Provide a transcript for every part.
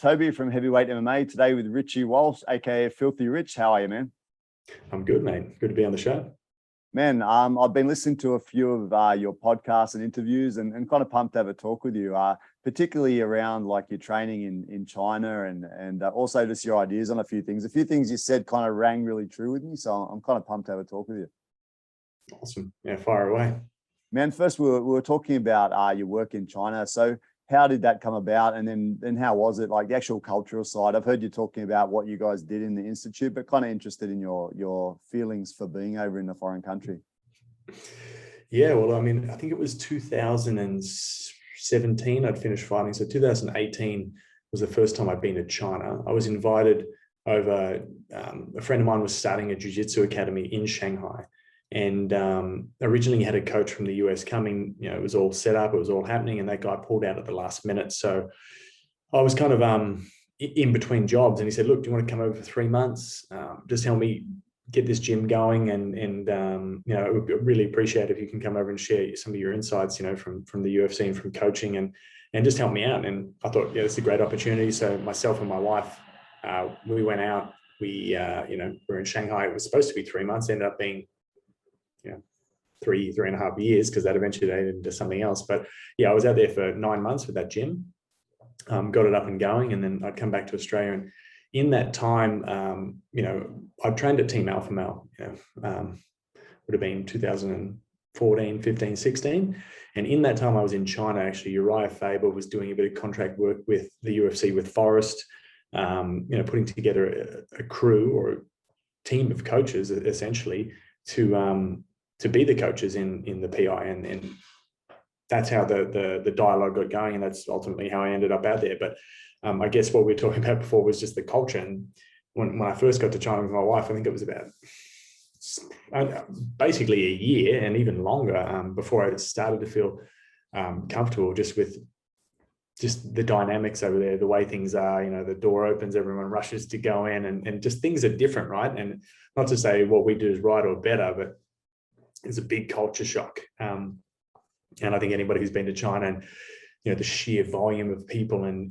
Toby from Heavyweight MMA, today with Richy Walsh, aka Filthy Rich. How are you, man? I'm good, mate. Good to be on the show. Man, I've been listening to a few of your podcasts and interviews and kind of pumped to have a talk with you, particularly around like your training in China and also just your ideas on a few things. A few things you said kind of rang really true with me, so I'm kind of pumped to have a talk with you. Awesome. Yeah, fire away. Man, first we were talking about your work in China. So how did that come about? And then how was it, like the actual cultural side? I've heard you talking about what you guys did in the Institute, but kind of interested in your feelings for being over in a foreign country. Yeah, well, I mean, I think it was 2017 I'd finished fighting. So 2018 was the first time I'd been to China. I was invited over, a friend of mine was starting a jiu-jitsu academy in Shanghai. And originally had a coach from the US coming, it was all set up, it was all happening, and that guy pulled out at the last minute. So I was kind of in between jobs, and he said, look, do you want to come over for 3 months? Just help me get this gym going, and it would be really appreciate if you can come over and share some of your insights, from the UFC and from coaching, and just help me out. And I thought, yeah, it's a great opportunity. So myself and my wife, we went out, we were in Shanghai. It was supposed to be 3 months, ended up being 3.5 years, because that eventually led into something else. But yeah, I was out there for 9 months with that gym, got it up and going, and then I'd come back to Australia. And in that time, I trained at Team Alpha Male, would have been 2014, 15, 16. And in that time I was in China, actually. Uriah Faber was doing a bit of contract work with the UFC, with Forrest, putting together a crew or a team of coaches, essentially, to be the coaches in the PI, and that's how the dialogue got going, and that's ultimately how I ended up out there. But I guess what we were talking about before was just the culture. And when I first got to China with my wife, I think it was about basically a year and even longer before I started to feel comfortable just with just the dynamics over there, the way things are. The door opens, everyone rushes to go in, and just things are different, right? And not to say what we do is right or better, but it's a big culture shock. And I think anybody who's been to China, and the sheer volume of people and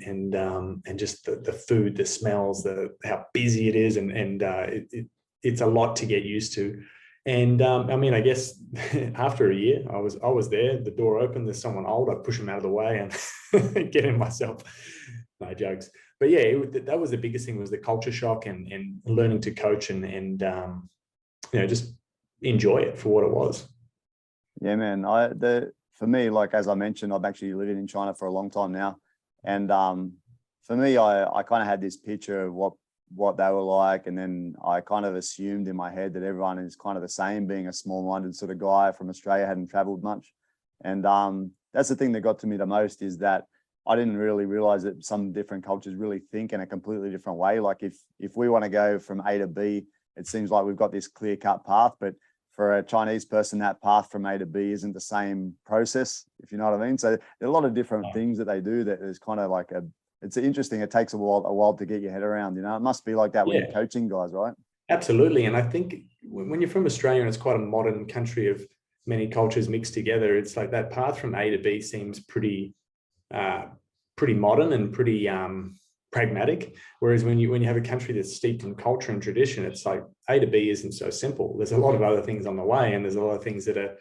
just the food, the smells, how busy it is, and it's a lot to get used to. And I mean, I guess after a year, I was there. The door opened. There's someone old. I push them out of the way and get in myself. No jokes. But yeah, that was the biggest thing, was the culture shock and learning to coach and just enjoy it for what it was. Yeah, man. For me, like, as I mentioned, I've actually lived in China for a long time now. And for me, I kind of had this picture of what they were like. And then I kind of assumed in my head that everyone is kind of the same, being a small-minded sort of guy from Australia, hadn't traveled much. And that's the thing that got to me the most, is that I didn't really realize that some different cultures really think in a completely different way. Like if we want to go from A to B, it seems like we've got this clear-cut path, but for a Chinese person, that path from A to B isn't the same process, if you know what I mean. So there are a lot of different things that they do that is kind of like it's interesting. It takes a while to get your head around, It must be like that when you're coaching guys, right? Absolutely. And I think when you're from Australia, and it's quite a modern country of many cultures mixed together, it's like that path from A to B seems pretty modern and pretty pragmatic. Whereas when you have a country that's steeped in culture and tradition, it's like A to B isn't so simple. There's a lot of other things on the way, and there's a lot of things that are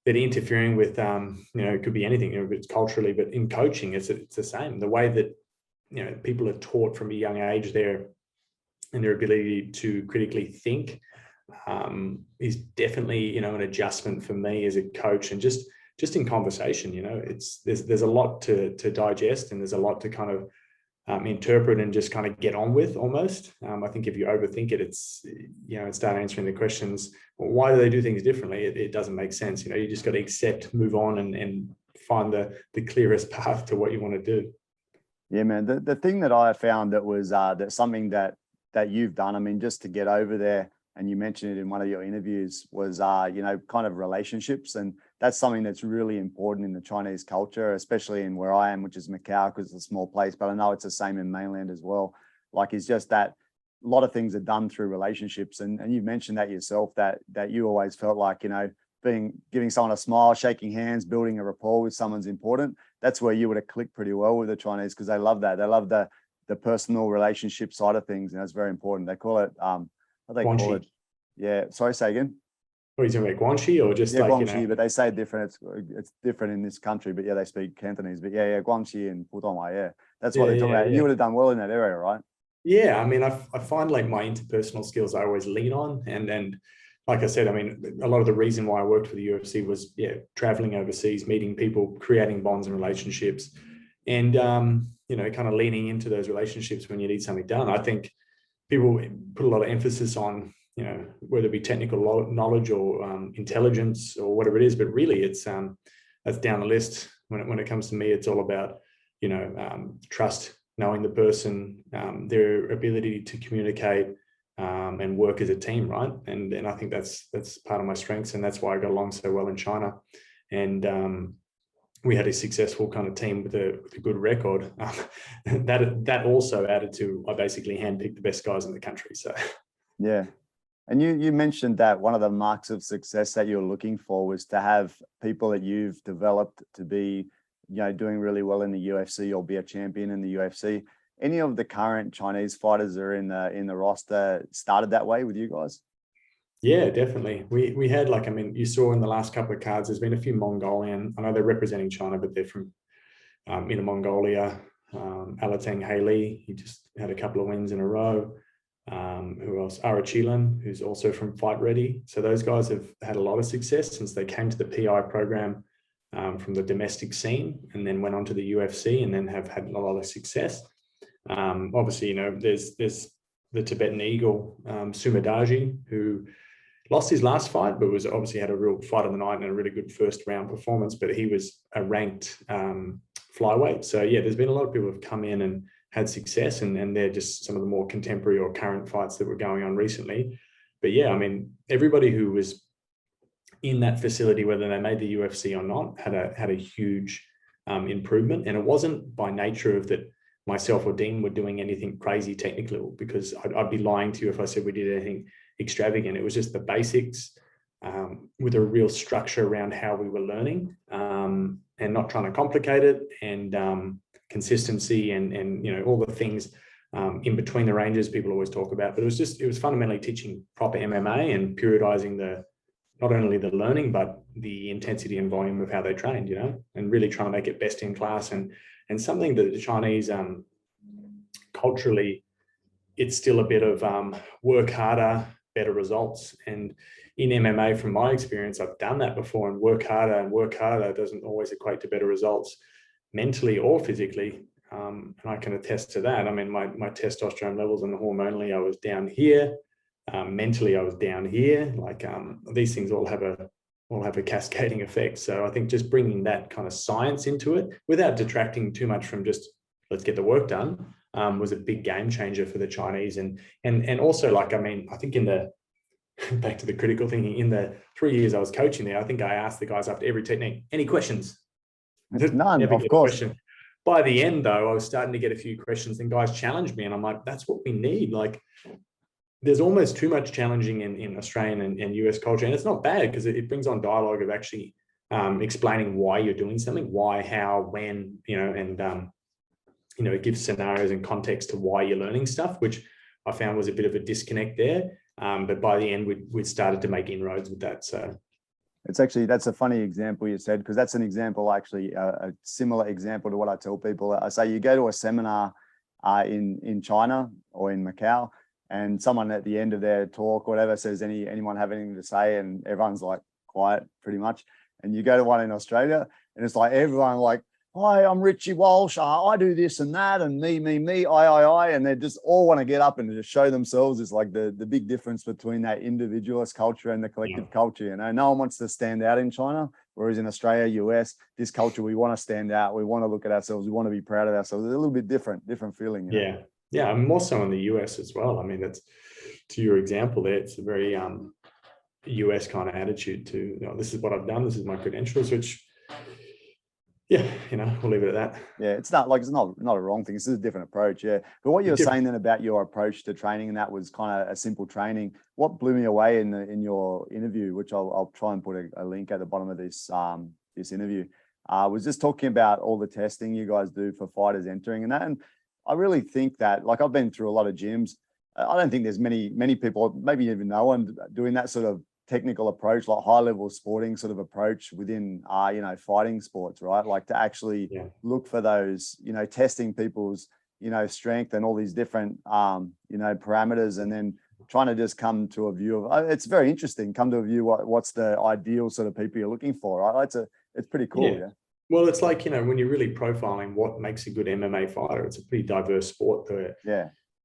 interfering with it could be anything, if it's culturally, but in coaching it's the same. The way that people are taught from a young age there, and their ability to critically think is definitely an adjustment for me as a coach. And just in conversation, there's a lot to digest, and there's a lot to kind of interpret and just kind of get on with almost. I think if you overthink it, it's, start answering the questions, well, why do they do things differently? It doesn't make sense. You just got to accept, move on, and find the clearest path to what you want to do. Yeah, man. The thing that I found that was that's something that you've done, I mean, just to get over there, and you mentioned it in one of your interviews, was, kind of relationships. And that's something that's really important in the Chinese culture, especially in where I am, which is Macau, because it's a small place, but I know it's the same in mainland as well. Like, it's just that a lot of things are done through relationships. And you've mentioned that yourself, that you always felt like, giving someone a smile, shaking hands, building a rapport with someone's important. That's where you would have clicked pretty well with the Chinese, because they love that. They love the the personal relationship side of things, and that's very important. They call it what they call Guanxi. it. Yeah, sorry, say again. What are you talking about, Guanxi, or just Yeah, like, Guangxi, but they say different. It's different in this country, but yeah, they speak Cantonese. But yeah, Guangxi and Pudong, yeah, that's what they're talking about. And you would have done well in that area, right? Yeah, I mean, I find like my interpersonal skills I always lean on, and like I said, I mean, a lot of the reason why I worked for the UFC was traveling overseas, meeting people, creating bonds and relationships, and kind of leaning into those relationships when you need something done. I think people put a lot of emphasis on whether it be technical knowledge or intelligence or whatever it is, but really it's that's down the list. When it comes to me, it's all about trust, knowing the person, their ability to communicate and work as a team, right? And I think that's part of my strengths, and that's why I got along so well in China. And we had a successful kind of team with a good record. That also added to, I basically handpicked the best guys in the country. So yeah. And you mentioned that one of the marks of success that you're looking for was to have people that you've developed to be doing really well in the UFC or be a champion in the UFC. Any of the current Chinese fighters that are in the roster started that way with you guys? Yeah, definitely. We had, like, I mean, you saw in the last couple of cards, there's been a few Mongolian. I know they're representing China, but they're from Inner Mongolia. Alatang Haley, he just had a couple of wins in a row. Who else? Arachilan, who's also from Fight Ready. So those guys have had a lot of success since they came to the PI program from the domestic scene, and then went on to the UFC, and then have had a lot of success. Obviously, there's the Tibetan Eagle, Sumadaji, who lost his last fight, but was obviously had a real fight of the night and a really good first round performance. But he was a ranked flyweight. So yeah, there's been a lot of people who have come in and had success, and they're just some of the more contemporary or current fights that were going on recently. But yeah, I mean, everybody who was in that facility, whether they made the UFC or not, had a huge improvement. And it wasn't by nature of that myself or Dean were doing anything crazy technical, because I'd be lying to you if I said we did anything extravagant. It was just the basics with a real structure around how we were learning, and not trying to complicate it, and consistency and all the things in between the ranges people always talk about. But it was fundamentally teaching proper MMA and periodizing not only the learning, but the intensity and volume of how they trained, and really trying to make it best in class, and something that the Chinese culturally, it's still a bit of work harder, better results. And in MMA, from my experience, I've done that before, and work harder doesn't always equate to better results mentally or physically. And I can attest to that. I mean, my testosterone levels and hormonally, I was down here. Mentally, I was down here. Like these things all have a cascading effect. So I think just bringing that kind of science into it without detracting too much from just let's get the work done was a big game changer for the Chinese. And also, like, I mean, I think in the back to the critical thinking, in the 3 years I was coaching there, I think I asked the guys after every technique, any questions? None, Never of get course. a question. By the end, though, I was starting to get a few questions, and guys challenged me, and I'm like, that's what we need. Like, there's almost too much challenging in Australian and US culture, and it's not bad because it brings on dialogue of actually explaining why you're doing something, why, how, when, and it gives scenarios and context to why you're learning stuff, which I found was a bit of a disconnect there. But by the end, we started to make inroads with that. So that's a funny example you said, because that's an example, actually, a similar example to what I tell people. I say you go to a seminar in China or in Macau, and someone at the end of their talk or whatever says, anyone have anything to say? And everyone's like quiet pretty much. And you go to one in Australia, and it's like everyone like, hi, I'm Richy Walsh. I do this and that, and me, I. And they just all want to get up and just show themselves. Is like the big difference between that individualist culture and the collective culture. No one wants to stand out in China, whereas in Australia, US, this culture, we want to stand out. We want to look at ourselves. We want to be proud of ourselves. It's a little bit different feeling. Yeah. Yeah. I'm more so in the US as well. I mean, that's to your example there. It's a very US kind of attitude to, this is what I've done. This is my credentials, which, yeah, we'll leave it at that. Yeah, it's not a wrong thing. It's just a different approach. Yeah. But what you're saying then about your approach to training, and that was kind of a simple training. What blew me away in your interview, which I'll try and put a link at the bottom of this interview, was just talking about all the testing you guys do for fighters entering and that. And I really think that, like, I've been through a lot of gyms. I don't think there's many people, maybe even no one, doing that sort of technical approach, like high level sporting sort of approach within, you know, fighting sports, right? Like to actually look for those, you know, testing people's, you know, strength and all these different, you know, parameters, and then trying to just come to a view of, it's very interesting, come to a view what's the ideal sort of people you're looking for, right? It's pretty cool. Yeah. Well, it's like, you know, when you're really profiling what makes a good MMA fighter, it's a pretty diverse sport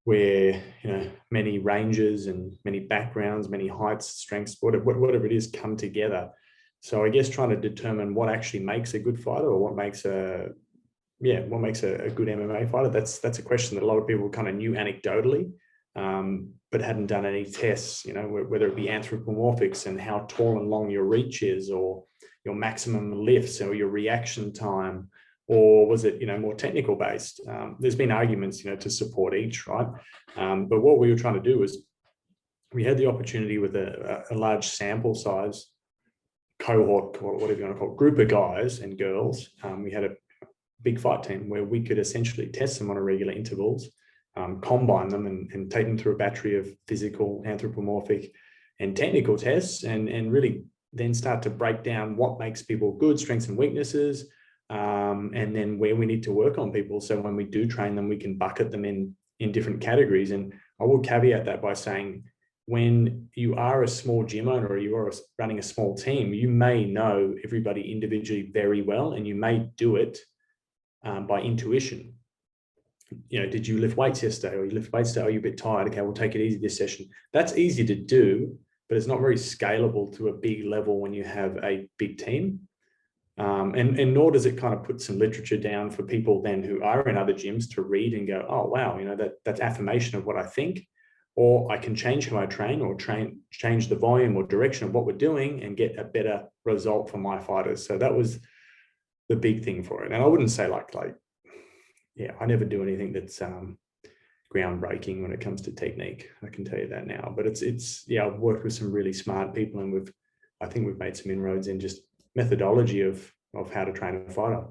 where, you know, many ranges and many backgrounds, many heights, strengths, whatever it is, come together. So I guess trying to determine what actually makes a good fighter, or what makes a good MMA fighter, that's a question that a lot of people kind of knew anecdotally, but hadn't done any tests, you know, whether it be anthropomorphics and how tall and long your reach is, or your maximum lifts, or your reaction time, or was it, you know, more technical based? There's been arguments, you know, to support each, right? But what we were trying to do was, we had the opportunity with a large sample size cohort, or whatever you want to call it, group of guys and girls. We had a big fight team where we could essentially test them on a regular intervals, combine them and take them through a battery of physical, anthropomorphic, and technical tests, and really then start to break down what makes people good, strengths and weaknesses, and then where we need to work on people. So when we do train them, we can bucket them in different categories. And I will caveat that by saying, when you are a small gym owner, or you are running a small team, you may know everybody individually very well, and you may do it by intuition. You know, did you lift weights yesterday? Or you lift weights today? Are you a bit tired? Okay, we'll take it easy this session. That's easy to do, but it's not very scalable to a big level when you have a big team. And nor does it kind of put some literature down for people then who are in other gyms to read and go, oh, wow, you know, that's affirmation of what I think, or I can change how I train, or change the volume or direction of what we're doing and get a better result for my fighters. So that was the big thing for it. And I wouldn't say I never do anything that's groundbreaking when it comes to technique. I can tell you that now. But it's I've worked with some really smart people, and I think we've made some inroads in just methodology of how to train a fighter.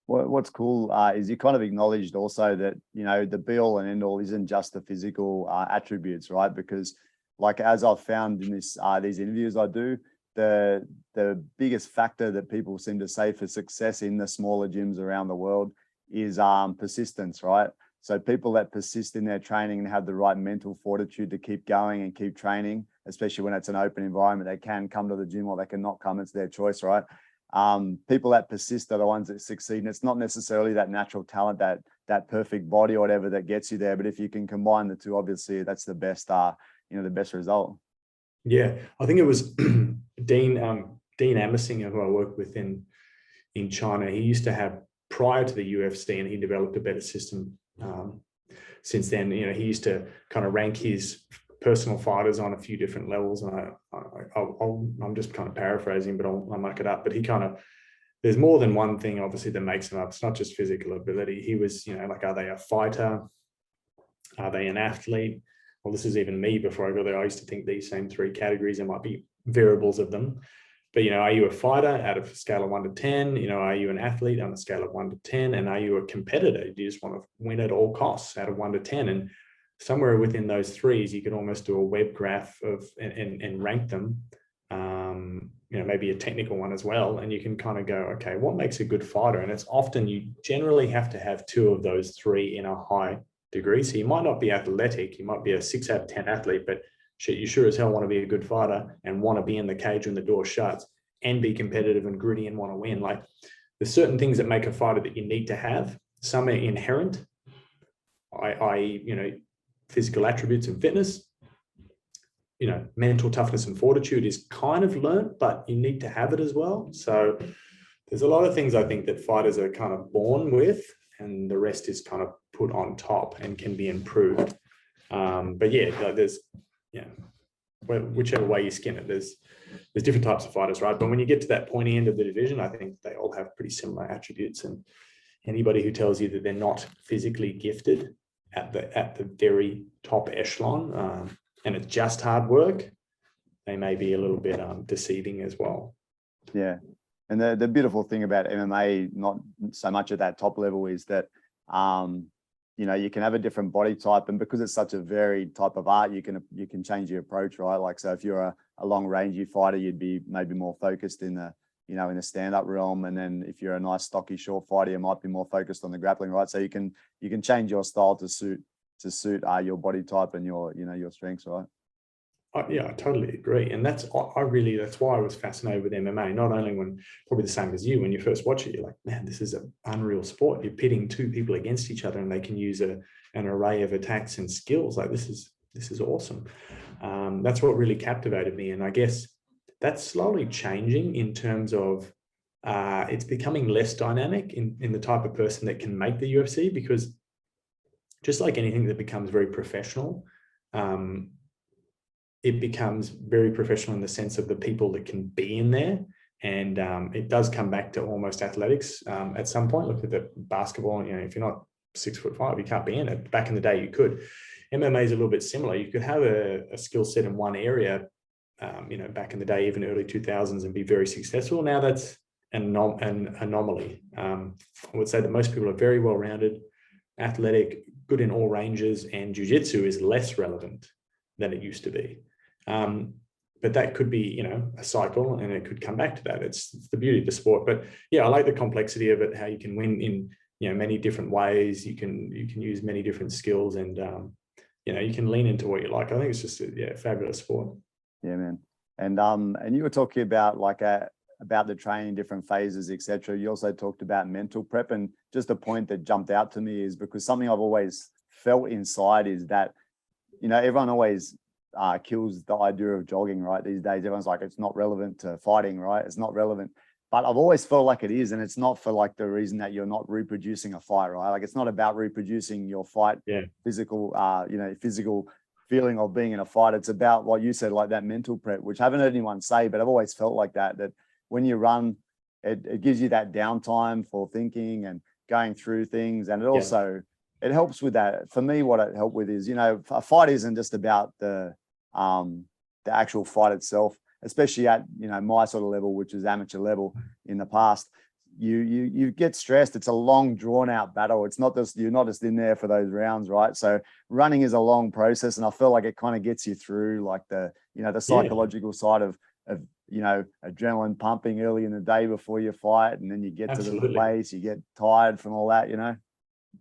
What's cool is you kind of acknowledged also that, you know, the be all and end all isn't just the physical attributes, right? Because, like, as I've found in these interviews I do, the biggest factor that people seem to say for success in the smaller gyms around the world is persistence, right? So people that persist in their training and have the right mental fortitude to keep going and keep training, especially when it's an open environment, they can come to the gym or they can not come. It's their choice, right? People that persist are the ones that succeed. And it's not necessarily that natural talent, that perfect body or whatever that gets you there. But if you can combine the two, obviously that's the best, the best result. Yeah, I think it was Dean Amersinger, who I worked with in China. He used to have, prior to the UFC, and he developed a better system since then. You know, he used to kind of rank his personal fighters on a few different levels, and I'm just kind of paraphrasing, but I'll muck it up. But he kind of, there's more than one thing obviously that makes them up. It's not just physical ability. He was, you know, like, are they a fighter? Are they an athlete? Well, this is even me before I got there. I used to think these same three categories, there might be variables of them. But, you know, are you a fighter out of a scale of 1 to 10? You know, are you an athlete on a scale of 1 to 10? And are you a competitor? Do you just want to win at all costs out of 1 to 10? And somewhere within those threes, you can almost do a web graph of and rank them. You know, maybe a technical one as well. And you can kind of go, okay, what makes a good fighter? And it's often, you generally have to have 2 of those 3 in a high degree. So you might not be athletic, you might be a 6 out of 10 athlete, but shit, you sure as hell want to be a good fighter and want to be in the cage when the door shuts, and be competitive and gritty and want to win. Like, there's certain things that make a fighter that you need to have. Some are inherent, i.e., you know, physical attributes and fitness. You know, mental toughness and fortitude is kind of learned, but you need to have it as well. So there's a lot of things I think that fighters are kind of born with, and the rest is kind of put on top and can be improved. But yeah, there's, whichever way you skin it, there's different types of fighters, right? But when you get to that pointy end of the division, I think they all have pretty similar attributes. And anybody who tells you that they're not physically gifted at the very top echelon, and it's just hard work, they may be a little bit deceiving as well. Yeah. And the beautiful thing about MMA, not so much at that top level, is that you know, you can have a different body type, and because it's such a varied type of art, you can change your approach, right? Like, so if you're a long rangey fighter, you'd be maybe more focused in the, you know, in the stand-up realm. And then if you're a nice stocky short fighter, you might be more focused on the grappling, right? So you can change your style to suit your body type and your, you know, your strengths, right? Yeah, I totally agree. And that's why I was fascinated with MMA, not only when, probably the same as you, when you first watch it, you're like, man, this is an unreal sport. You're pitting two people against each other and they can use an array of attacks and skills. Like, this is awesome. That's what really captivated me. And I guess that's slowly changing in terms of it's becoming less dynamic in the type of person that can make the UFC, because just like anything that becomes very professional, it becomes very professional in the sense of the people that can be in there. And it does come back to almost athletics at some point. Look at the basketball, you know, if you're not 6'5", you can't be in it. Back in the day, you could. MMA is a little bit similar. You could have a skill set in one area, you know, back in the day, even early 2000s, and be very successful. Now that's an anomaly. I would say that most people are very well-rounded, athletic, good in all ranges, and jiu-jitsu is less relevant than it used to be. But that could be, you know, a cycle, and it could come back to that. It's the beauty of the sport. But yeah, I like the complexity of it, how you can win in, you know, many different ways. You can use many different skills, and you know, you can lean into what you like. I think it's just a fabulous sport. Yeah, man. And you were talking about about the training, different phases, etc. You also talked about mental prep, and just a point that jumped out to me is because something I've always felt inside is that, you know, everyone always kills the idea of jogging, right? These days, everyone's like, it's not relevant to fighting, right? It's not relevant. But I've always felt like it is, and it's not for like the reason that you're not reproducing a fight, right? Like, it's not about reproducing your fight, physical, you know, physical feeling of being in a fight. It's about what you said, like that mental prep, which I haven't heard anyone say, but I've always felt like that when you run, it gives you that downtime for thinking and going through things. And it also, it helps with that. For me, what it helped with is, you know, a fight isn't just about the actual fight itself, especially at, you know, my sort of level, which is amateur level in the past. You get stressed. It's a long, drawn out battle. It's not just, you're not just in there for those rounds, right? So running is a long process, and I feel like it kind of gets you through like the, you know, the psychological side of, you know, adrenaline pumping early in the day before you fight, and then you get to the place, you get tired from all that, you know.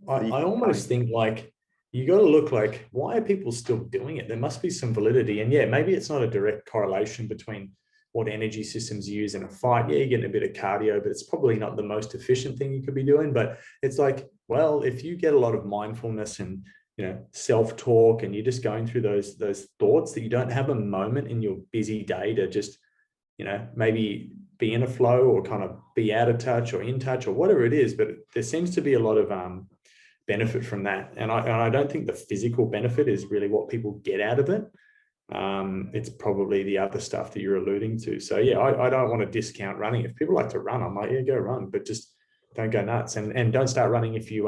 I almost think like, you got to look like, why are people still doing it? There must be some validity. And yeah, maybe it's not a direct correlation between what energy systems you use in a fight. Yeah, you're getting a bit of cardio, but it's probably not the most efficient thing you could be doing. But it's like, well, if you get a lot of mindfulness and, you know, self-talk, and you're just going through those thoughts, that you don't have a moment in your busy day to just, you know, maybe be in a flow or kind of be out of touch or in touch or whatever it is. But there seems to be a lot of benefit from that. And I don't think the physical benefit is really what people get out of it. It's probably the other stuff that you're alluding to. So yeah, I don't want to discount running. If people like to run, I'm like, yeah, go run, but just don't go nuts, and don't start running if you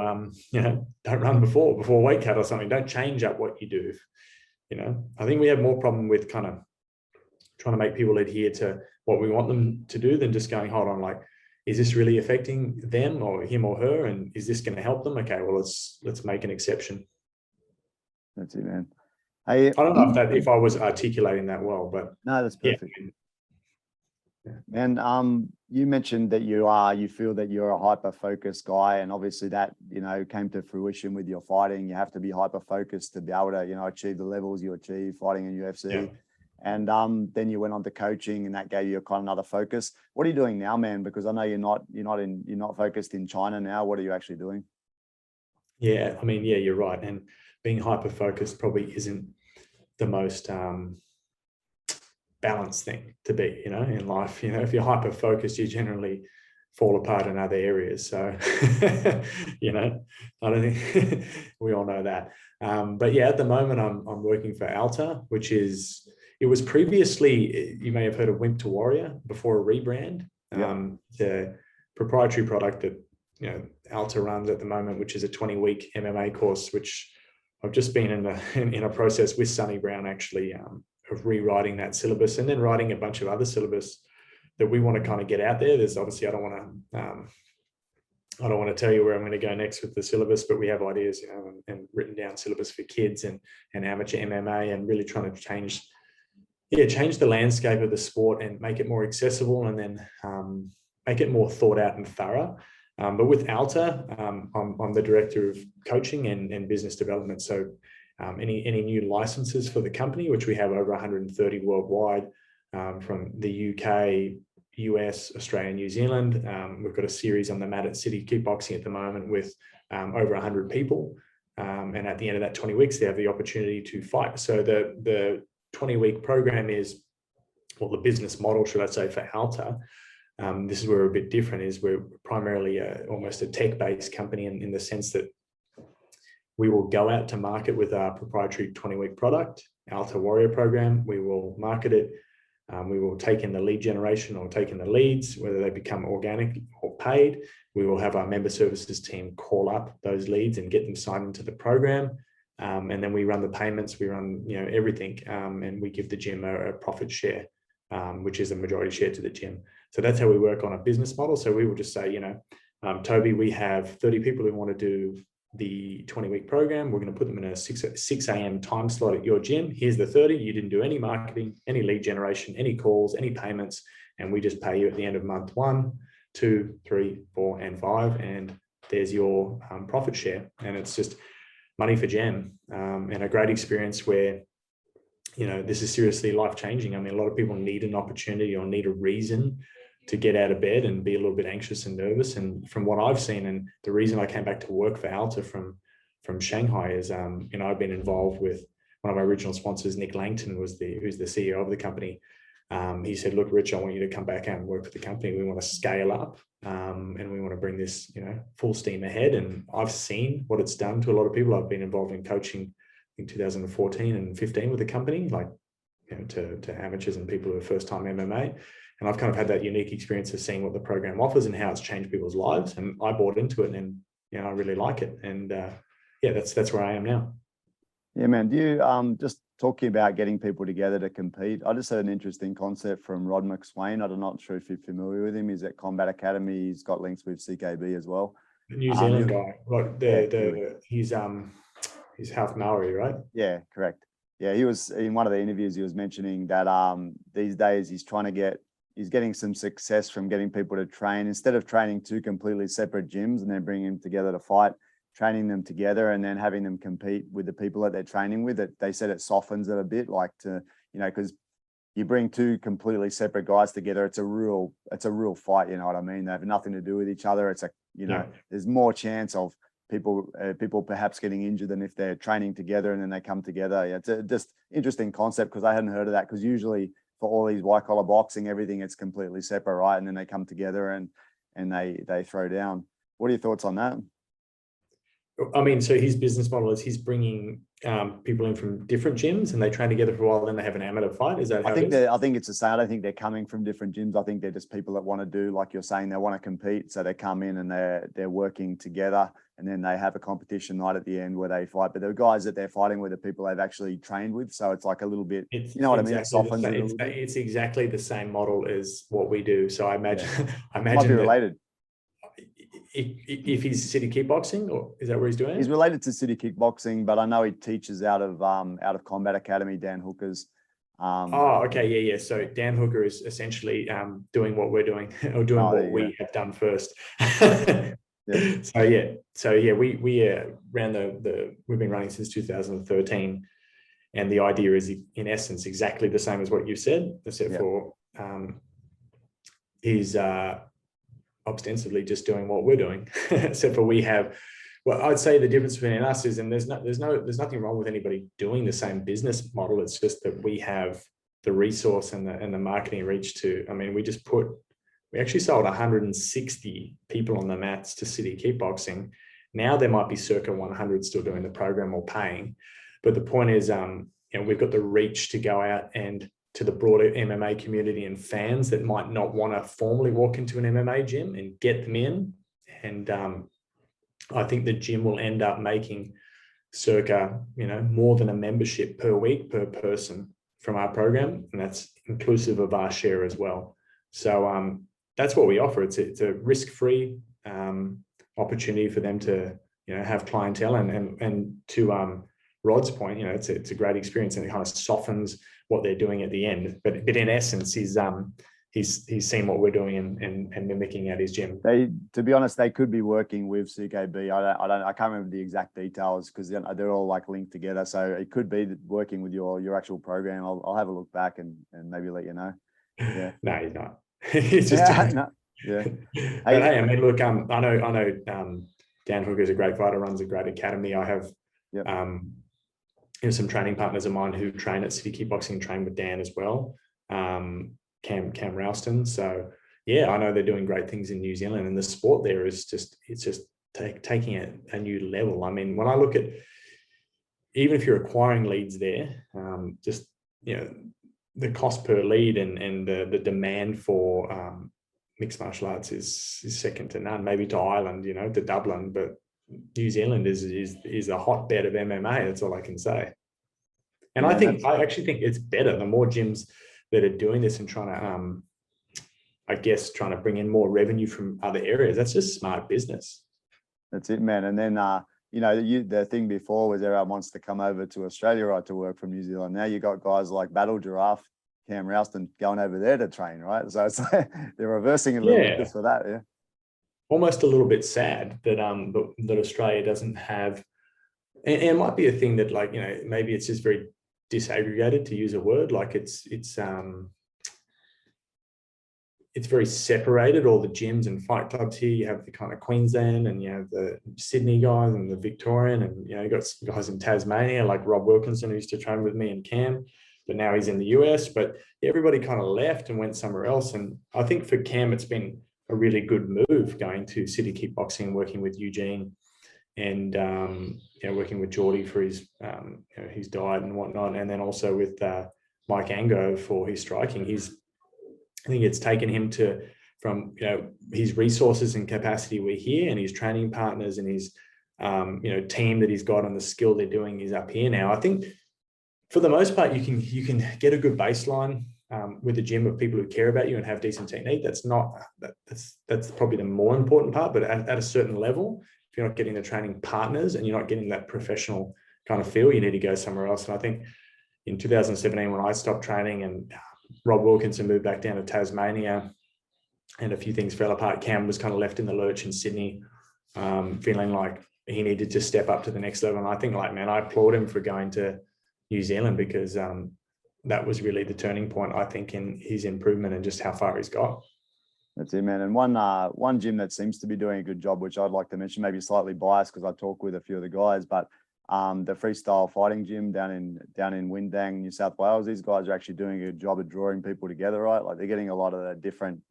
you know, don't run before weight cut or something. Don't change up what you do. You know, I think we have more problem with kind of trying to make people adhere to what we want them to do than just going, hold on, like, is this really affecting them or him or her? And is this going to help them? Okay, well, let's make an exception. That's it, man. I don't know if I was articulating that well, but no, that's perfect. Yeah. And you mentioned that you feel that you're a hyper-focused guy, and obviously that, you know, came to fruition with your fighting. You have to be hyper-focused to be able to, you know, achieve the levels you achieve fighting in UFC. Yeah. And then you went on to coaching, and that gave you a kind of another focus. What are you doing now, man? Because I know you're not focused in China now. What are you actually doing? Yeah, I mean, yeah, you're right. And being hyper-focused probably isn't the most balanced thing to be, you know, in life. You know, if you're hyper-focused, you generally fall apart in other areas. So, you know, I don't think we all know that. But yeah, at the moment I'm working for ALTA, which is, it was previously, you may have heard of Wimp to Warrior before a rebrand. The proprietary product that, you know, ALTA runs at the moment, which is a 20-week MMA course, which I've just been in a process with Sonny Brown actually of rewriting that syllabus, and then writing a bunch of other syllabus that we want to kind of get out there. There's obviously, I don't want to I don't want to tell you where I'm going to go next with the syllabus, but we have ideas, you know, and written down syllabus for kids and amateur MMA, and really trying to change the landscape of the sport and make it more accessible, and then make it more thought out and thorough. But with ALTA, I'm the director of coaching and business development. So any new licenses for the company, which we have over 130 worldwide, from the UK, US, Australia, New Zealand. We've got a series on the mat at City Kickboxing at the moment with over 100 people. And at the end of that 20 weeks, they have the opportunity to fight. So the 20-week program is, well, the business model, should I say, for ALTA. This is where we're a bit different, is we're primarily almost a tech-based company in the sense that we will go out to market with our proprietary 20-week product, ALTA Warrior program. We will market it. We will take in the lead generation or take in the leads, whether they become organic or paid. We will have our member services team call up those leads and get them signed into the program. And then we run the payments, we run, you know, everything. And we give the gym a profit share, which is a majority share to the gym. So that's how we work on a business model. So we will just say, you know, Toby, we have 30 people who want to do the 20-week program. We're going to put them in a 6 a.m. time slot at your gym. Here's the 30. You didn't do any marketing, any lead generation, any calls, any payments. And we just pay you at the end of month 1, 2, 3, 4, and 5. And there's your profit share. And it's just money for jam, and a great experience where, you know, this is seriously life-changing. I mean, a lot of people need an opportunity or need a reason to get out of bed and be a little bit anxious and nervous. And from what I've seen, and the reason I came back to work for ALTA from Shanghai is, you know, I've been involved with one of my original sponsors, Nick Langton, who's the CEO of the company. He said, look, Rich, I want you to come back out and work for the company. We want to scale up, and we want to bring this, you know, full steam ahead. And I've seen what it's done to a lot of people. I've been involved in coaching in 2014 and 15 with the company, like, you know, to amateurs and people who are first-time MMA. And I've kind of had that unique experience of seeing what the program offers and how it's changed people's lives. And I bought into it, and, you know, I really like it. And yeah, that's where I am now. Yeah, man. Do you just talking about getting people together to compete? I just heard an interesting concept from Rod McSwain. I'm not sure if you're familiar with him. He's at Combat Academy. He's got links with CKB as well. The New Zealand guy. Like he's half Maori, right? Yeah, correct. Yeah, he was in one of the interviews. He was mentioning that these days he's getting some success from getting people to train, instead of training 2 completely separate gyms and then bringing them together to fight, training them together and then having them compete with the people that they're training with. They said it softens it a bit, like, to, you know, because you bring 2 completely separate guys together, it's a real fight. You know what I mean? They have nothing to do with each other. It's there's more chance of people perhaps getting injured than if they're training together and then they come together. Yeah, it's a just interesting concept, because I hadn't heard of that, because usually for all these white collar boxing, everything, it's completely separate, right? And then they come together and they throw down. What are your thoughts on that? I mean, so his business model is he's bringing people in from different gyms and they train together for a while, then they have an amateur fight. Is that how it is? I think it's the same. I don't think they're coming from different gyms. I think they're just people that want to do, like you're saying, they want to compete. So they come in and they're working together, and then they have a competition night at the end where they fight. But the guys that they're fighting with are people they've actually trained with. So it's like a little bit, you know what I mean? It softens it a little bit. It's exactly the same model as what we do. So I imagine, I imagine might be related. If he's City Kickboxing, or is that where he's doing it? He's related to City Kickboxing, but I know he teaches out of Combat Academy, Dan Hooker's. Okay, yeah. So Dan Hooker is essentially doing what we're doing, or doing what we have done first. Yeah. So we ran we've been running since 2013, and the idea is in essence exactly the same as what you said, except for he's ostensibly just doing what we're doing, except for we have. Well, I'd say the difference between us is, and there's nothing wrong with anybody doing the same business model. It's just that we have the resource and the marketing reach to. I mean, we actually sold 160 people on the mats to City Kickboxing. Now there might be circa 100 still doing the program or paying, but the point is, we've got the reach to go out and to the broader MMA community and fans that might not want to formally walk into an MMA gym and get them in. And I think the gym will end up making circa, more than a membership per week per person from our program. And that's inclusive of our share as well. So that's what we offer. It's a risk-free opportunity for them to, have clientele, and to Rod's point, it's a great experience, and it kind of softens what they're doing at the end. But in essence, he's seen what we're doing and mimicking at his gym. To be honest, they could be working with CKB. I can't remember the exact details because they're all like linked together. So it could be working with your actual program. I'll have a look back and maybe let you know. Yeah. No, he's not. He's just yeah. But hey, I mean, look, I know Dan Hooker is a great fighter, runs a great academy. I have some training partners of mine who train at City Kickboxing, train with Dan as well. Cam Ralston. So yeah, I know they're doing great things in New Zealand, and the sport there is taking a new level. I mean, when I look at, even if you're acquiring leads there, the cost per lead and the demand for mixed martial arts is second to none, maybe to Ireland, to Dublin, but New Zealand is a hotbed of MMA. That's all I can say. And I actually think it's better. The more gyms that are doing this and trying to bring in more revenue from other areas, that's just smart business. That's it, man. And then, the thing before was everyone wants to come over to Australia, right, to work from New Zealand. Now you got guys like Battle Giraffe, Cam Ralston going over there to train, right? So it's like they're reversing a little bit just for that, yeah. Almost a little bit sad that that Australia doesn't have, and it might be a thing that, like, maybe it's just very disaggregated, to use a word, like it's very separated. All the gyms and fight clubs here, you have the kind of Queensland, and you have the Sydney guys and the Victorian, and you got guys in Tasmania like Rob Wilkinson, who used to train with me, and Cam, but now he's in the US. But everybody kind of left and went somewhere else. And I think for Cam, it's been a really good move going to City Kickboxing, working with Eugene, and working with Geordie for his diet and whatnot, and then also with Mike Ango for his striking. I think it's taken him from his resources and capacity were here, and his training partners and his team that he's got and the skill they're doing is up here now. I think for the most part, you can get a good baseline with a gym of people who care about you and have decent technique. That's probably the more important part. But at a certain level, if you're not getting the training partners and you're not getting that professional kind of feel, you need to go somewhere else. And I think in 2017, when I stopped training and Rob Wilkinson moved back down to Tasmania and a few things fell apart, Cam was kind of left in the lurch in Sydney, feeling like he needed to step up to the next level. And I think, I applaud him for going to New Zealand, because that was really the turning point, I think, in his improvement and just how far he's got. That's it, man. And one gym that seems to be doing a good job, which I'd like to mention, maybe slightly biased because I talk with a few of the guys, but the Freestyle Fighting gym down in Wyndang, New South Wales, these guys are actually doing a good job of drawing people together, right? Like they're getting a lot of the different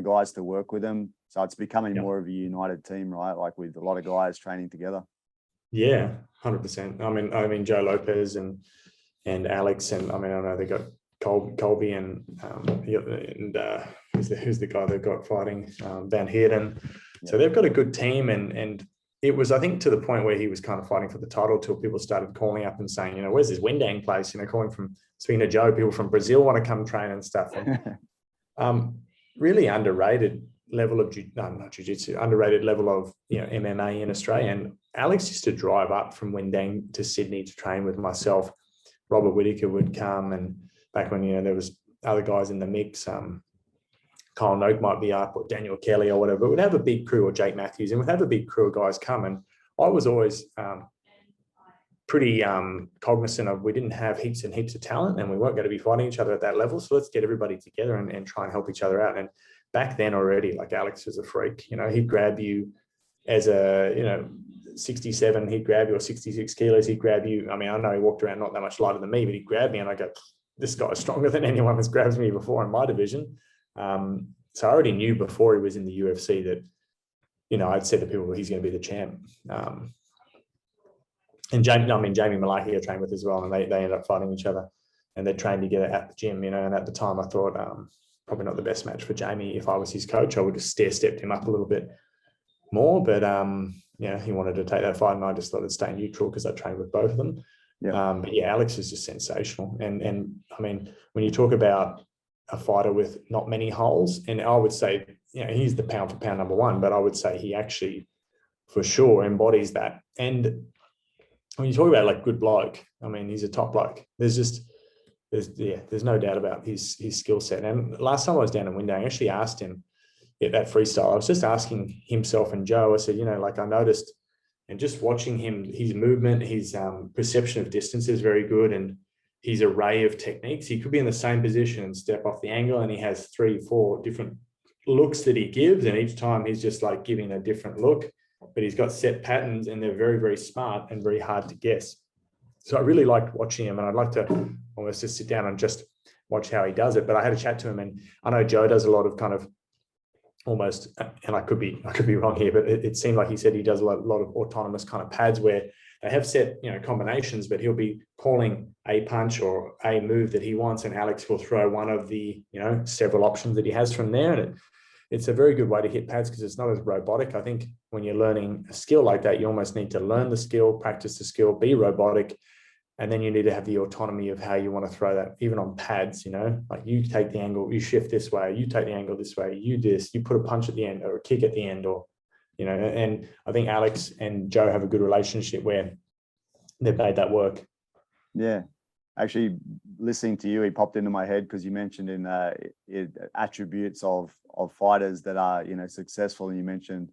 guys to work with them. So it's becoming more of a united team, right? Like with a lot of guys training together. Yeah, 100%. I mean, Joe Lopez and Alex, and I know they got Colby and who's the guy they've got fighting, Van Heerden. So they've got a good team, and it was, I think, to the point where he was kind of fighting for the title till people started calling up and saying, where's this Wyndang place? Speaking to Joe, people from Brazil want to come train and stuff. And, really underrated level of underrated level of MMA in Australia. And Alex used to drive up from Wyndang to Sydney to train with myself. Robert Whittaker would come, and back when there was other guys in the mix, Kyle Noak might be up, or Daniel Kelly or whatever. We'd have a big crew, or Jake Matthews, and we'd have a big crew of guys come. And I was always pretty cognizant of, we didn't have heaps and heaps of talent, and we weren't going to be fighting each other at that level. So let's get everybody together and try and help each other out. And back then already, like, Alex was a freak. He'd grab you as a 67, he'd grab you, or 66 kilos, he'd grab you. I know he walked around not that much lighter than me, but he'd grab me and I go, this guy's stronger than anyone that's grabbed me before in my division. So I already knew before he was in the UFC that, I'd said to people, he's going to be the champ. And Jamie Malaki I trained with as well, and they ended up fighting each other, and they trained together at the gym, and at the time I thought probably not the best match for Jamie. If I was his coach, I would have stair-stepped him up a little bit more, but he wanted to take that fight, and I just thought I'd stay neutral because I trained with both of them. But Alex is just sensational. And when you talk about a fighter with not many holes. And I would say, he's the pound for pound number one, but I would say he actually for sure embodies that. And when you talk about like good bloke, I mean, he's a top bloke. There's no doubt about his skill set. And last time I was down in Wyndang, I actually asked him at that freestyle, I was just asking himself and Joe, I said, like I noticed, and just watching him, his movement, his perception of distance is very good. And his array of techniques, he could be in the same position and step off the angle, and he has 3-4 different looks that he gives. And each time he's just like giving a different look, but he's got set patterns, and they're very, very smart and very hard to guess. So I really liked watching him, and I'd like to almost just sit down and just watch how he does it. But I had a chat to him, and I know Joe does a lot of kind of almost, and I could be wrong here, but it seemed like he said he does a lot of autonomous kind of pads where they have set, combinations, but he'll be calling a punch or a move that he wants, and Alex will throw one of the, several options that he has from there. And it's a very good way to hit pads because it's not as robotic. I think when you're learning a skill like that, you almost need to learn the skill, practice the skill, be robotic, and then you need to have the autonomy of how you want to throw that, even on pads, like you take the angle, you shift this way, you take the angle this way, you put a punch at the end or a kick at the end, or, and I think Alex and Joe have a good relationship where they've made that work. Yeah. Actually, listening to you, he popped into my head because you mentioned in attributes of fighters that are, successful. And you mentioned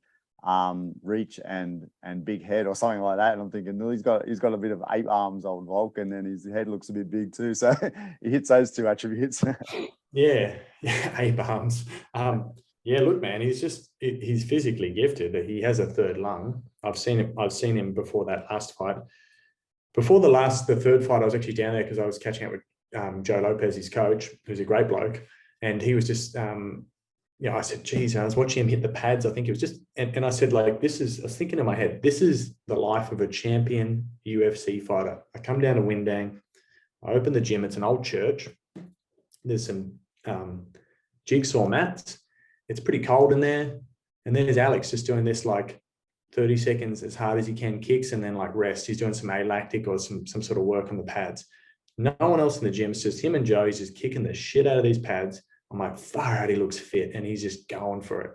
reach and big head or something like that. And I'm thinking, well, he's got a bit of ape arms, old Volk, and then his head looks a bit big too. So he hits those two attributes. Yeah, ape arms. Yeah, look, man, he's physically gifted. He has a third lung. I've seen him before that last fight. Before the third fight, I was actually down there because I was catching up with Joe Lopez, his coach, who's a great bloke. And he was just, I said, geez, I was watching him hit the pads. I think it was just, and I said, like, I was thinking in my head, this is the life of a champion UFC fighter. I come down to Wyndang, I open the gym. It's an old church. There's some jigsaw mats. It's pretty cold in there. And then there's Alex just doing this, like, 30 seconds as hard as he can kicks, and then like rest. He's doing some alactic or some sort of work on the pads. No one else in the gym. It's just him and Joe. He's just kicking the shit out of these pads. I'm like, far out, he looks fit, and he's just going for it.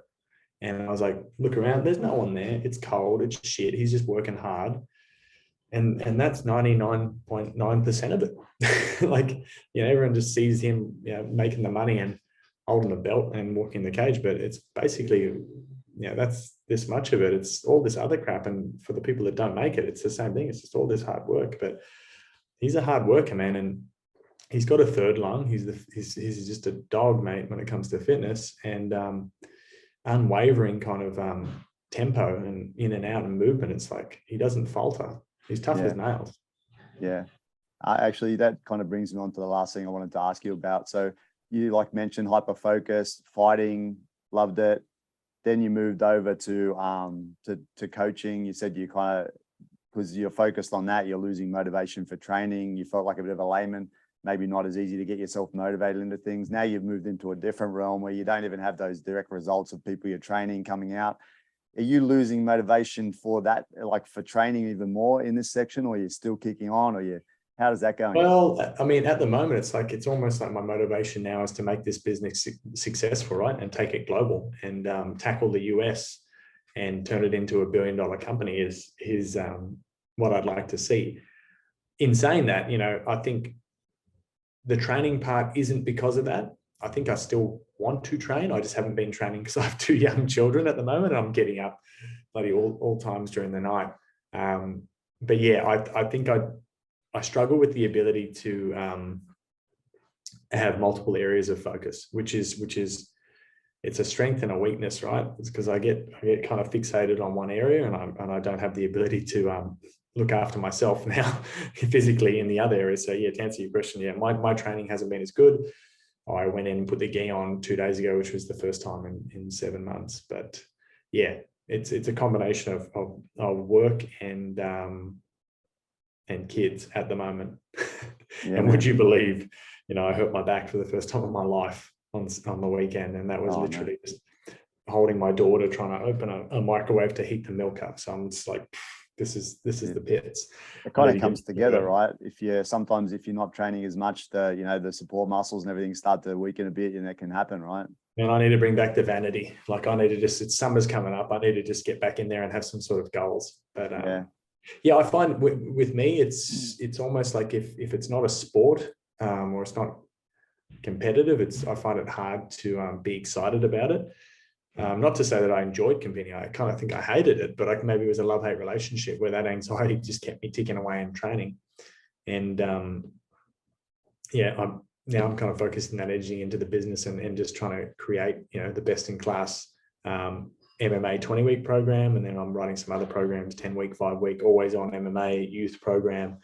And I was like, look around, there's no one there. It's cold, it's shit. He's just working hard. And that's 99.9% of it. Like, everyone just sees him, making the money and holding the belt and walking the cage, but it's basically, that's this much of it. It's all this other crap. And for the people that don't make it, it's the same thing. It's just all this hard work. But he's a hard worker, man. And he's got a third lung. He's just a dog, mate, when it comes to fitness, and unwavering kind of tempo and in and out and movement. It's like he doesn't falter. He's tough as nails. Yeah. Actually, that kind of brings me on to the last thing I wanted to ask you about. So you mentioned hyperfocus, fighting, loved it. Then you moved over to coaching. You said you kind of, because you're focused on that, you're losing motivation for training. You felt like a bit of a layman, maybe not as easy to get yourself motivated into things. Now you've moved into a different realm where you don't even have those direct results of people you're training coming out. Are you losing motivation for that, like for training even more in this section, or you're still kicking on, or how does that go? Well, I mean, at the moment, it's almost like my motivation now is to make this business successful, right? And take it global and tackle the US and turn it into $1 billion company is what I'd like to see. In saying that, I think the training part isn't because of that. I think I still want to train. I just haven't been training because I have 2 young children at the moment, and I'm getting up bloody all times during the night. But yeah, I think I struggle with the ability to have multiple areas of focus, which is it's a strength and a weakness, right? It's because I get kind of fixated on one area, and I don't have the ability to look after myself now physically in the other areas. So yeah, to answer your question, yeah, my training hasn't been as good. I went in and put the gi on 2 days ago, which was the first time in 7 months. But yeah, it's a combination of work and kids at the moment. Yeah, and would you believe, I hurt my back for the first time in my life on the weekend, and that was literally just holding my daughter trying to open a microwave to heat the milk up. So I'm just like, this is the pits. It kind of comes together, right? If you're not training as much, the support muscles and everything start to weaken a bit, and that can happen, right? And I need to bring back the vanity. Like I need to it's summer's coming up. I need to just get back in there and have some sort of goals. But I find with me, it's almost like if it's not a sport or it's not competitive, I find it hard to be excited about it. Not to say that I enjoyed competing. I kind of think I hated it, but maybe it was a love-hate relationship where that anxiety just kept me ticking away in training. And I'm kind of focusing that energy into the business and just trying to create, the best in class MMA 20-week program. And then I'm writing some other programs, 10-week, 5-week, always on MMA youth program.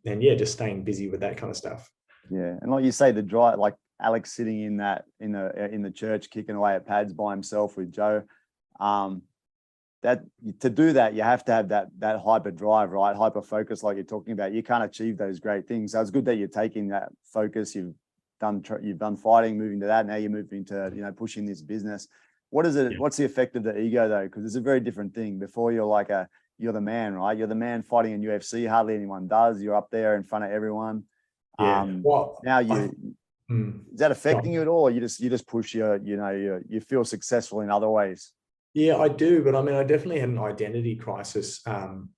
Just staying busy with that kind of stuff. Yeah. And like you say, the drive, like Alex sitting in the church, kicking away at pads by himself with Joe, that to do that, you have to have that hyper drive, right? Hyper focus, like you're talking about. You can't achieve those great things. So it's good that you're taking that focus. You've done fighting, moving to that. Now you're moving to, pushing this business. What's the effect of the ego though? Because it's a very different thing. Before you're the man, right? You're the man fighting in UFC. Hardly anyone does. You're up there in front of everyone. Yeah. Now is that affecting you at all? Or you just push you feel successful in other ways? Yeah, I do. But I definitely had an identity crisis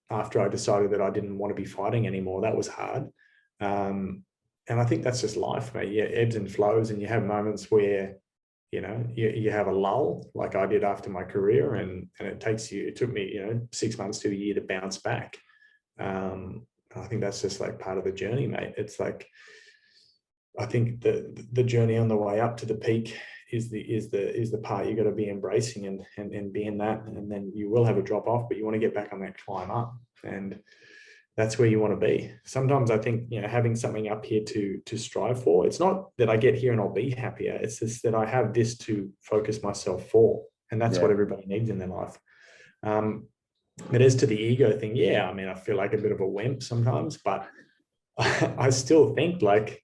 after I decided that I didn't want to be fighting anymore. That was hard. And I think that's just life, mate. Yeah, ebbs and flows. And you have moments where, you have a lull like I did after my career. And it took me, 6 months to a year to bounce back. I think that's just like part of the journey, mate. It's like, I think the journey on the way up to the peak is the part you got to be embracing and be in that, and then you will have a drop off, but you want to get back on that climb up, and that's where you want to be. Sometimes I think, having something up here to strive for, it's not that I get here and I'll be happier. It's just that I have this to focus myself for, and that's what everybody needs in their life. But as to the ego thing, I feel like a bit of a wimp sometimes, but I still think like,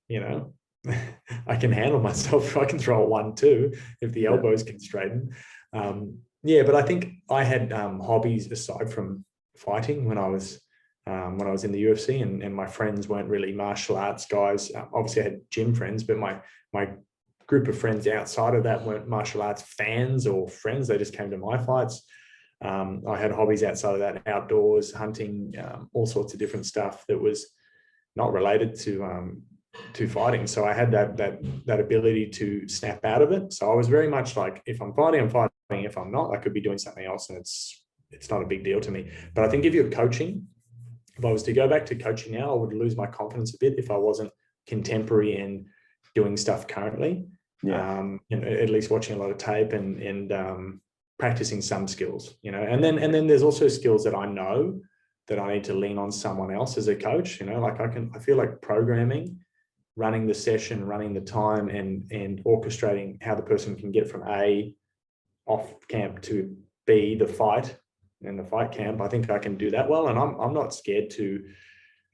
I can handle myself. I can throw a 1-2 if the elbows can straighten. But I think I had hobbies aside from fighting when I was in the UFC, and my friends weren't really martial arts guys. Obviously, I had gym friends, but my group of friends outside of that weren't martial arts fans or friends. They just came to my fights. I had hobbies outside of that, outdoors, hunting, all sorts of different stuff that was not related to fighting. So I had that ability to snap out of it. So I was very much like, if I'm fighting, I'm fighting. If I'm not, I could be doing something else, and it's not a big deal to me. But I think if you're coaching, if I was to go back to coaching now, I would lose my confidence a bit if I wasn't contemporary and doing stuff currently. At least watching a lot of tape and practicing some skills, and then there's also skills that I know that I need to lean on someone else as a coach, like I feel like programming, running the session, running the time, and orchestrating how the person can get from A off camp to B, the fight and the fight camp. I think I can do that well. And I'm not scared to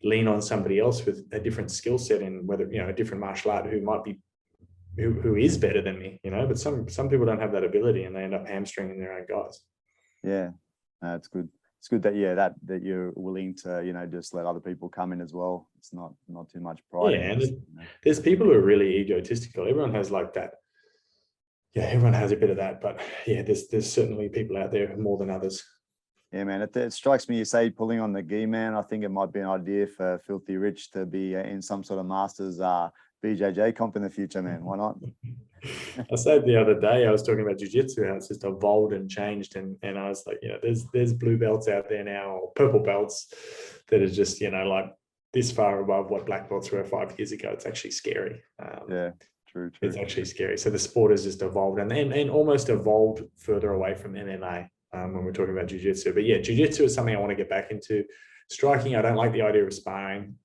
lean on somebody else with a different skill set, in whether, a different martial art who is better than me, but some people don't have that ability and they end up hamstringing their own guys. Yeah, it's good. It's good that that you're willing to, just let other people come in as well. It's not too much pride. Yeah, and there's people who are really egotistical. Everyone has like that. Yeah, everyone has a bit of that, but yeah, there's certainly people out there more than others. Yeah, man. It strikes me, you say pulling on the gi, man. I think it might be an idea for Filthy Rich to be in some sort of Masters BJJ comp in the future, man. Why not? I said the other day, I was talking about jiu-jitsu, how it's just evolved and changed, and I was like, there's blue belts out there now, or purple belts that are just, like this far above what black belts were 5 years ago. It's actually scary. Yeah, true. It's actually scary. So the sport has just evolved and almost evolved further away from MMA when we're talking about jiu-jitsu. But yeah, jiu-jitsu is something I want to get back into. Striking, I don't like the idea of sparring.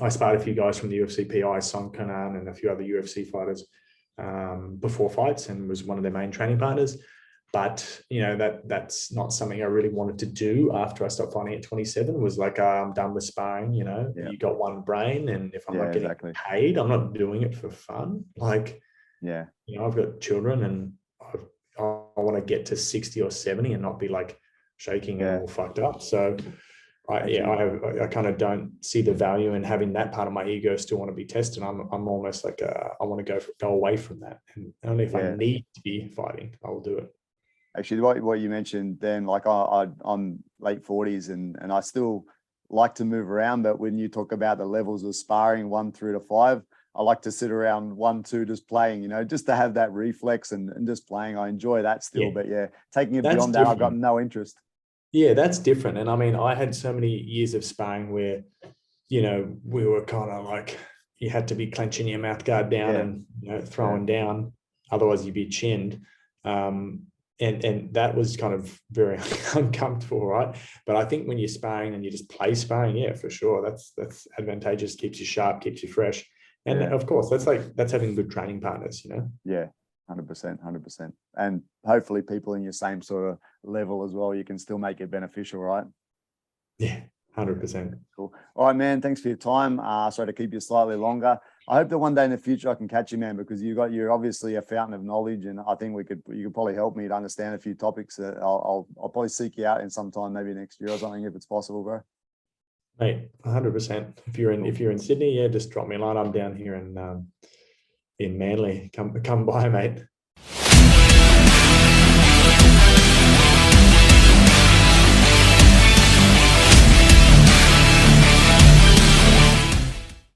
I sparred a few guys from the UFC PI, Song Kanan, and a few other UFC fighters before fights, and was one of their main training partners. But, that's not something I really wanted to do after I stopped fighting at 27. Was like, I'm done with sparring, You got one brain, and if I'm not getting paid, I'm not doing it for fun. Like, I've got children, and I want to get to 60 or 70 and not be like shaking Yeah. and all fucked up. So I kind of don't see the value in having that part of my ego still want to be tested. I'm almost like I want to go away from that, and only if I need to be fighting, I will do it. Actually, what you mentioned then, like I'm late 40s and I still like to move around, but when you talk about the levels of sparring 1 through to 5, I like to sit around 1, 2, just playing, just to have that reflex and just playing. I enjoy that still, but taking it beyond that, I've got no interest. Yeah, that's different. And I mean, I had so many years of sparring where, we were kind of like, you had to be clenching your mouth guard down and throwing down, otherwise you'd be chinned. And that was kind of very uncomfortable, right? But I think when you're sparring and you just play sparring, yeah, for sure, that's advantageous, keeps you sharp, keeps you fresh. And of course, that's having good training partners, Yeah, 100%. And hopefully people in your same sort of level as well, you can still make it beneficial, right? Yeah, 100%. Cool. All right, man. Thanks for your time. Sorry to keep you slightly longer. I hope that one day in the future I can catch you, man, because you're obviously a fountain of knowledge, and I think you could probably help me to understand a few topics that I'll probably seek you out in some time, maybe next year or something, if it's possible, bro. Mate, 100%. If you're in Sydney, just drop me a line. I'm down here in Manly. Come by, mate.